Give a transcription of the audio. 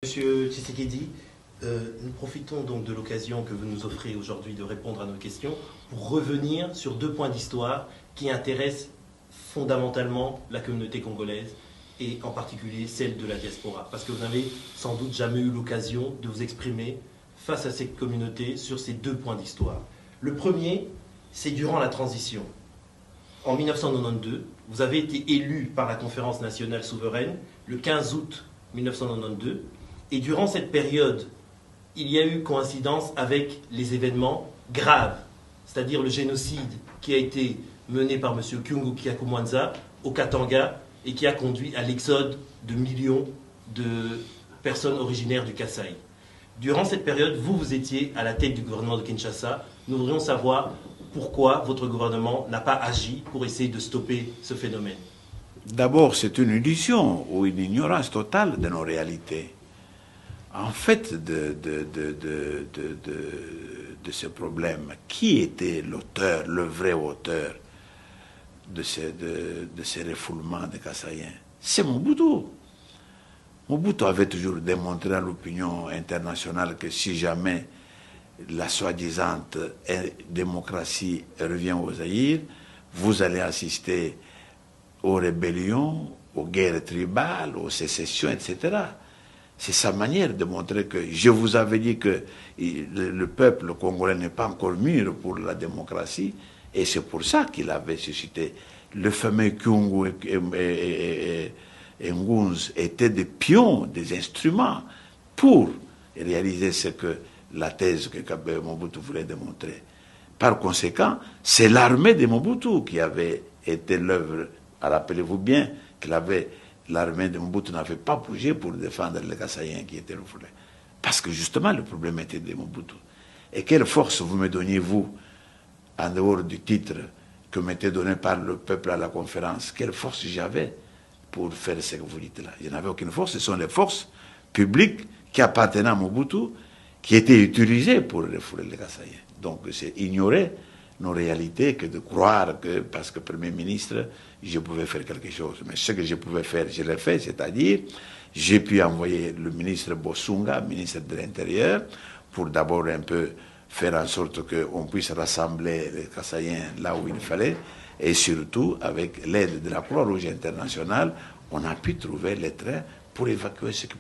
Monsieur Tshisekedi, nous profitons donc de l'occasion que vous nous offrez aujourd'hui de répondre à nos questions pour revenir sur deux points d'histoire qui intéressent fondamentalement la communauté congolaise et en particulier celle de la diaspora. Parce que vous n'avez sans doute jamais eu l'occasion de vous exprimer face à cette communauté sur ces deux points d'histoire. Le premier, c'est durant la transition. En 1992, vous avez été élu par la Conférence nationale souveraine le 15 août 1992. Et durant cette période, il y a eu coïncidence avec les événements graves, c'est-à-dire le génocide qui a été mené par M. Kyungu Kyakumwanza au Katanga et qui a conduit à l'exode de millions de personnes originaires du Kasaï. Durant cette période, vous étiez à la tête du gouvernement de Kinshasa. Nous voudrions savoir pourquoi votre gouvernement n'a pas agi pour essayer de stopper ce phénomène. D'abord, c'est une illusion ou une ignorance totale de nos réalités. En fait, de ce problème, qui était l'auteur, le vrai auteur de ces refoulements des Kassaïens? C'est Mobutu. Mobutu avait toujours démontré à l'opinion internationale que si jamais la soi-disant démocratie revient au Zaïre, vous allez assister aux rébellions, aux guerres tribales, aux sécessions, etc. C'est sa manière de montrer que je vous avais dit que le peuple congolais n'est pas encore mûr pour la démocratie, et c'est pour ça qu'il avait suscité. Le fameux Kyungu et Ngunz étaient des pions, des instruments pour réaliser ce que la thèse que Mobutu voulait démontrer. Par conséquent, c'est l'armée de Mobutu qui avait été l'œuvre. Rappelez-vous bien que l'armée de Mobutu n'avait pas bougé pour défendre les Kassaïens qui étaient refoulés. Parce que justement, le problème était de Mobutu. Et quelle force vous me donniez, vous, en dehors du titre que m'était donné par le peuple à la conférence? Quelle force j'avais pour faire ce que vous dites là? Je n'avais aucune force. Ce sont les forces publiques qui appartenaient à Mobutu qui étaient utilisées pour refouler les Kassaïens. Donc c'est ignorer nos réalités que de croire que parce que Premier ministre, je pouvais faire quelque chose. Mais ce que je pouvais faire, je l'ai fait, c'est-à-dire, j'ai pu envoyer le ministre Bossunga, ministre de l'Intérieur, pour d'abord un peu faire en sorte qu'on puisse rassembler les Kassaïens là où il fallait, et surtout, avec l'aide de la Croix-Rouge internationale, on a pu trouver les trains pour évacuer ce qui